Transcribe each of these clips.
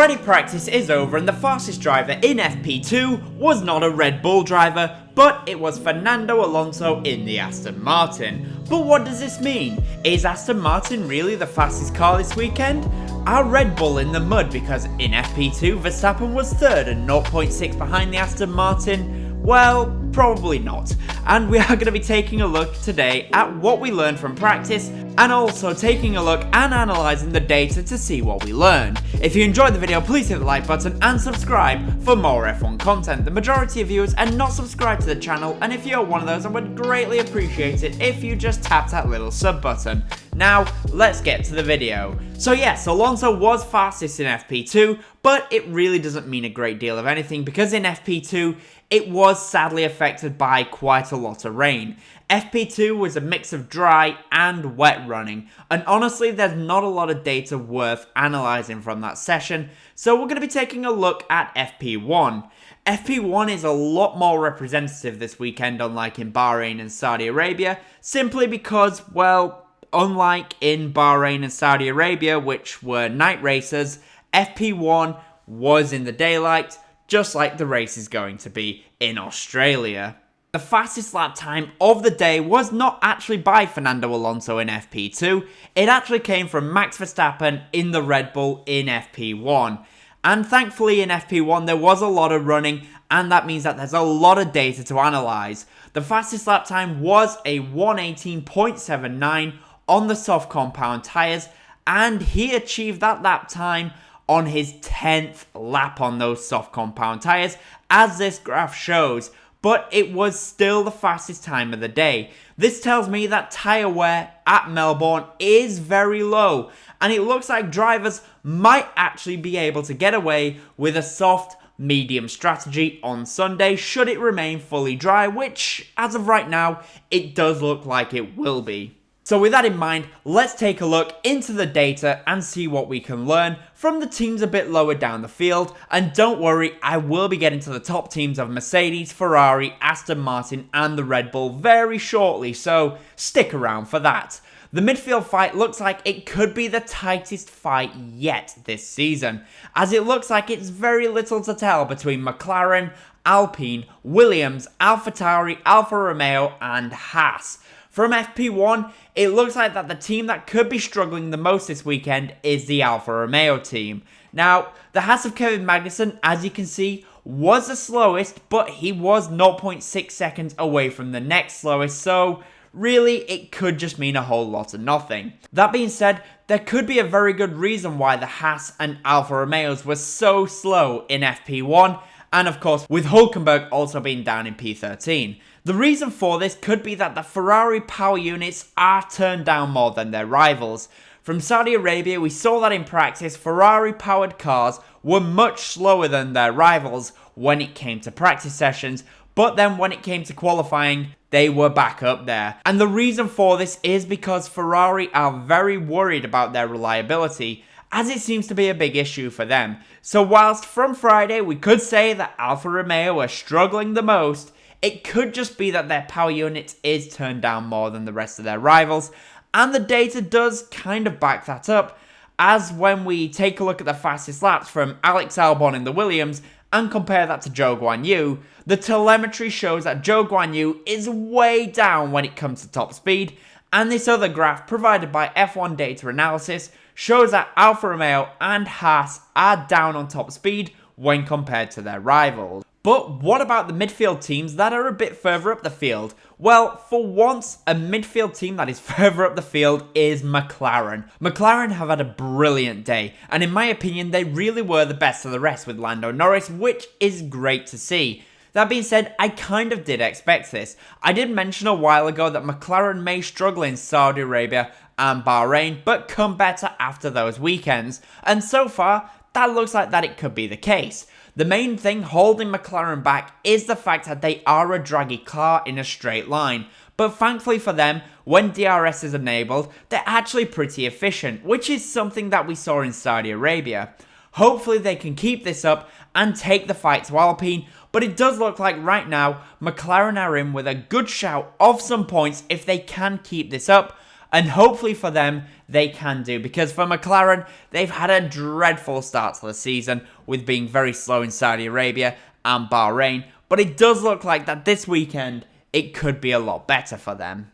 Friday practice is over and the fastest driver in FP2 was not a Red Bull driver, but it was Fernando Alonso in the Aston Martin. But what does this mean? Is Aston Martin really the fastest car this weekend? Are Red Bull in the mud because in FP2 Verstappen was third and 0.6 behind the Aston Martin? Well, probably not. And we are going to be taking a look today at what we learned from practice and also taking a look and analysing the data to see what we learned. If you enjoyed the video, please hit the like button and subscribe for more F1 content. The majority of viewers are not subscribed to the channel, and if you're one of those, I would greatly appreciate it if you just tapped that little sub button. Now, let's get to the video. So yes, Alonso was fastest in FP2, but it really doesn't mean a great deal of anything because in FP2, it was sadly affected by quite a lot of rain. FP2 was a mix of dry and wet running, and honestly there's not a lot of data worth analysing from that session, so we're going to be taking a look at FP1. FP1 is a lot more representative this weekend, unlike in Bahrain and Saudi Arabia, simply because, well, unlike in Bahrain and Saudi Arabia, which were night races, FP1 was in the daylight, just like the race is going to be in Australia. The fastest lap time of the day was not actually by Fernando Alonso in FP2, it actually came from Max Verstappen in the Red Bull in FP1. And thankfully in FP1 there was a lot of running, and that means that there's a lot of data to analyse. The fastest lap time was a 1:18.79 on the soft compound tyres, and he achieved that lap time on his 10th lap on those soft compound tyres, as this graph shows, but it was still the fastest time of the day. This tells me that tyre wear at Melbourne is very low, and it looks like drivers might actually be able to get away with a soft medium strategy on Sunday should it remain fully dry, which as of right now it does look like it will be. So with that in mind, let's take a look into the data and see what we can learn from the teams a bit lower down the field. And don't worry, I will be getting to the top teams of Mercedes, Ferrari, Aston Martin and the Red Bull very shortly, so stick around for that. The midfield fight looks like it could be the tightest fight yet this season, as it looks like it's very little to tell between McLaren, Alpine, Williams, AlphaTauri, Alfa Romeo and Haas. From FP1, it looks like that the team that could be struggling the most this weekend is the Alfa Romeo team. Now, the Haas of Kevin Magnussen, as you can see, was the slowest, but he was 0.6 seconds away from the next slowest, so really it could just mean a whole lot of nothing. That being said, there could be a very good reason why the Haas and Alfa Romeos were so slow in FP1, and of course with Hülkenberg also being down in P13. The reason for this could be that the Ferrari power units are turned down more than their rivals. From Saudi Arabia, we saw that in practice, Ferrari powered cars were much slower than their rivals when it came to practice sessions, but then when it came to qualifying, they were back up there. And the reason for this is because Ferrari are very worried about their reliability, as it seems to be a big issue for them. So whilst from Friday we could say that Alfa Romeo are struggling the most, it could just be that their power unit is turned down more than the rest of their rivals, and the data does kind of back that up, as when we take a look at the fastest laps from Alex Albon in the Williams and compare that to Zhou Guanyu, the telemetry shows that Zhou Guanyu is way down when it comes to top speed, and this other graph provided by F1 Data Analysis shows that Alfa Romeo and Haas are down on top speed when compared to their rivals. But what about the midfield teams that are a bit further up the field? Well, for once, a midfield team that is further up the field is McLaren. McLaren have had a brilliant day, and in my opinion, they really were the best of the rest with Lando Norris, which is great to see. That being said, I kind of did expect this. I did mention a while ago that McLaren may struggle in Saudi Arabia and Bahrain, but come better after those weekends, and so far, that looks like that it could be the case. The main thing holding McLaren back is the fact that they are a draggy car in a straight line, but thankfully for them, when DRS is enabled, they're actually pretty efficient, which is something that we saw in Saudi Arabia. Hopefully they can keep this up and take the fight to Alpine, but it does look like right now, McLaren are in with a good shout of some points if they can keep this up, And hopefully for them, they can do. Because for McLaren, they've had a dreadful start to the season with being very slow in Saudi Arabia and Bahrain. But it does look like that this weekend, it could be a lot better for them.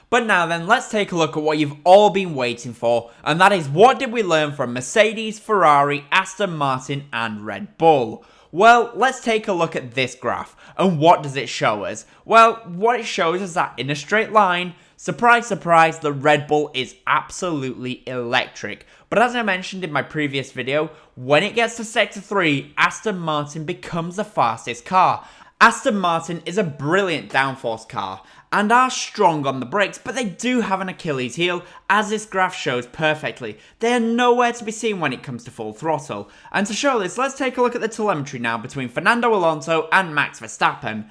But now then, let's take a look at what you've all been waiting for, and that is, what did we learn from Mercedes, Ferrari, Aston Martin and Red Bull? Well, let's take a look at this graph, and what does it show us? Well, what it shows is that in a straight line, surprise surprise, the Red Bull is absolutely electric. But as I mentioned in my previous video, when it gets to sector 3, Aston Martin becomes the fastest car. Aston Martin is a brilliant downforce car and are strong on the brakes, but they do have an Achilles heel, as this graph shows perfectly. They are nowhere to be seen when it comes to full throttle. And to show this, let's take a look at the telemetry now between Fernando Alonso and Max Verstappen.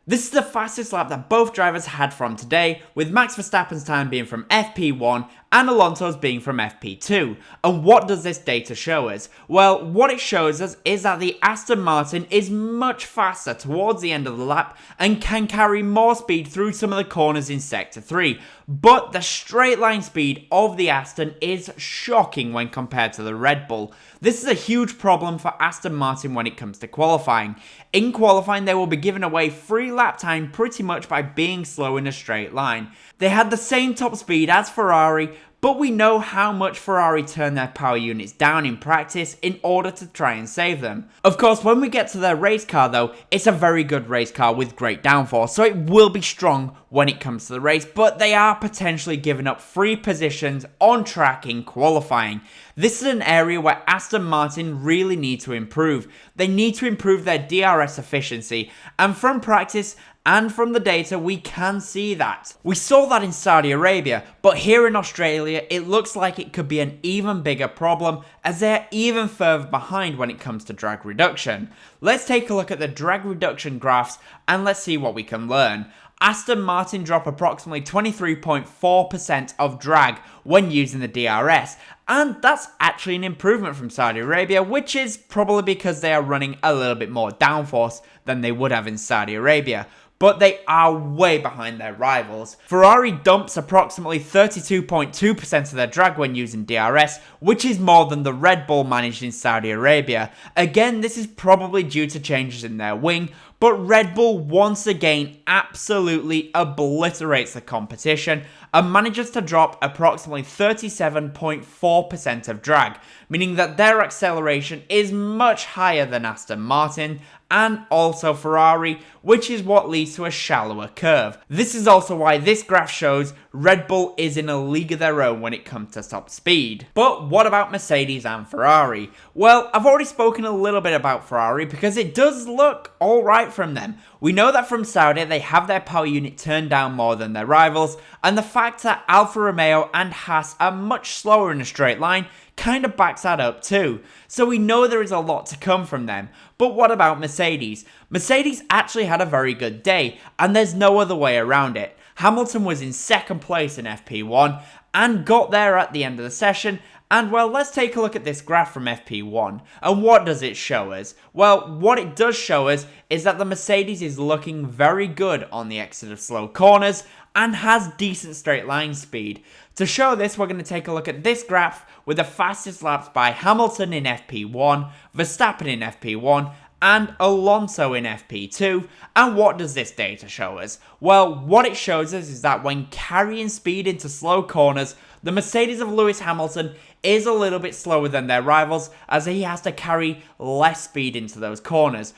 This is the fastest lap that both drivers had from today, with Max Verstappen's time being from FP1 and Alonso's being from FP2. And what does this data show us? Well, what it shows us is that the Aston Martin is much faster towards the end of the lap and can carry more speed through some of the corners in sector 3. But the straight line speed of the Aston is shocking when compared to the Red Bull. This is a huge problem for Aston Martin when it comes to qualifying. In qualifying, they will be given away free lap time pretty much by being slow in a straight line. They had the same top speed as Ferrari, but we know how much Ferrari turn their power units down in practice in order to try and save them. Of course, when we get to their race car though, it's a very good race car with great downforce, so it will be strong when it comes to the race, but they are potentially giving up free positions on track in qualifying. This is an area where Aston Martin really need to improve. They need to improve their DRS efficiency, and from practice and from the data, we can see that. We saw that in Saudi Arabia, but here in Australia, it looks like it could be an even bigger problem, as they're even further behind when it comes to drag reduction. Let's take a look at the drag reduction graphs, and let's see what we can learn. Aston Martin drop approximately 23.4% of drag when using the DRS, and that's actually an improvement from Saudi Arabia, which is probably because they are running a little bit more downforce than they would have in Saudi Arabia. But they are way behind their rivals. Ferrari dumps approximately 32.2% of their drag when using DRS, which is more than the Red Bull managed in Saudi Arabia. Again, this is probably due to changes in their wing, but Red Bull once again absolutely obliterates the competition and manages to drop approximately 37.4% of drag, meaning that their acceleration is much higher than Aston Martin and also Ferrari, which is what leads to a shallower curve. This is also why this graph shows Red Bull is in a league of their own when it comes to top speed. But what about Mercedes and Ferrari? Well, I've already spoken a little bit about Ferrari because it does look alright from them. We know that from Saudi they have their power unit turned down more than their rivals, and the fact that Alfa Romeo and Haas are much slower in a straight line kind of backs that up too. So we know there is a lot to come from them. But what about Mercedes? Mercedes actually had a very good day, and there's no other way around it. Hamilton was in second place in FP1 and got there at the end of the session. And well, let's take a look at this graph from FP1. And what does it show us? Well, what it does show us is that the Mercedes is looking very good on the exit of slow corners and has decent straight line speed. To show this, we're going to take a look at this graph with the fastest laps by Hamilton in FP1, Verstappen in FP1, and Alonso in FP2. And what does this data show us? Well, what it shows us is that when carrying speed into slow corners, the Mercedes of Lewis Hamilton is a little bit slower than their rivals, as he has to carry less speed into those corners.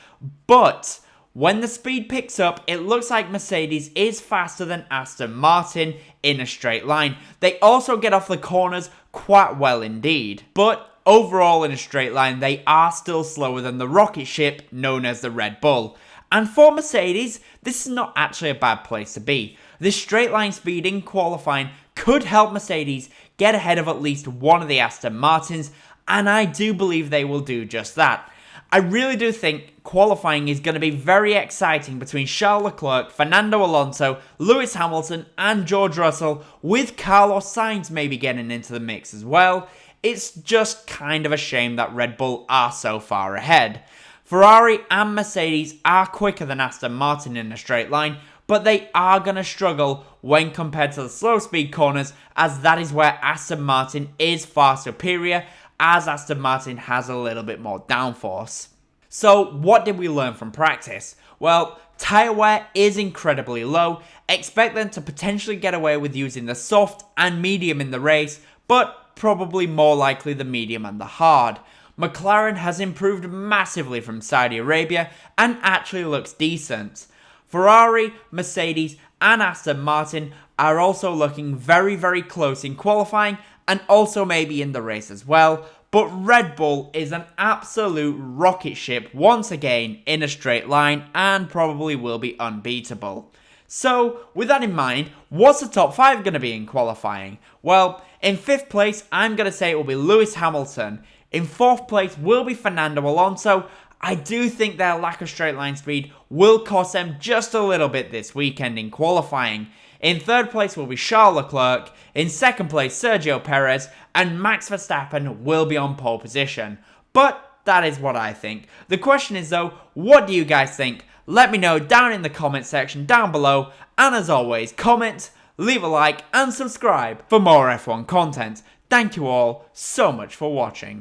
But when the speed picks up, it looks like Mercedes is faster than Aston Martin in a straight line. They also get off the corners quite well indeed. But overall in a straight line, they are still slower than the rocket ship known as the Red Bull. And for Mercedes, this is not actually a bad place to be. This straight line speed in qualifying could help Mercedes get ahead of at least one of the Aston Martins, and I do believe they will do just that. I really do think qualifying is going to be very exciting between Charles Leclerc, Fernando Alonso, Lewis Hamilton and George Russell, with Carlos Sainz maybe getting into the mix as well. It's just kind of a shame that Red Bull are so far ahead. Ferrari and Mercedes are quicker than Aston Martin in a straight line, but they are going to struggle when compared to the slow speed corners, as that is where Aston Martin is far superior, as Aston Martin has a little bit more downforce. So what did we learn from practice? Well, tyre wear is incredibly low. Expect them to potentially get away with using the soft and medium in the race, but probably more likely the medium and the hard. Mclaren has improved massively from Saudi Arabia and actually looks decent. Ferrari, Mercedes and Aston Martin are also looking very, very close in qualifying and also maybe in the race as well. But Red Bull is an absolute rocket ship once again in a straight line and probably will be unbeatable. So, with that in mind, what's the top 5 going to be in qualifying? Well, in 5th place, I'm going to say it will be Lewis Hamilton. In 4th place will be Fernando Alonso. I do think their lack of straight line speed will cost them just a little bit this weekend in qualifying. In 3rd place will be Charles Leclerc. In 2nd place, Sergio Perez. And Max Verstappen will be on pole position. But that is what I think. The question is though, what do you guys think? Let me know down in the comment section down below, and as always, comment, leave a like and subscribe for more F1 content. Thank you all so much for watching.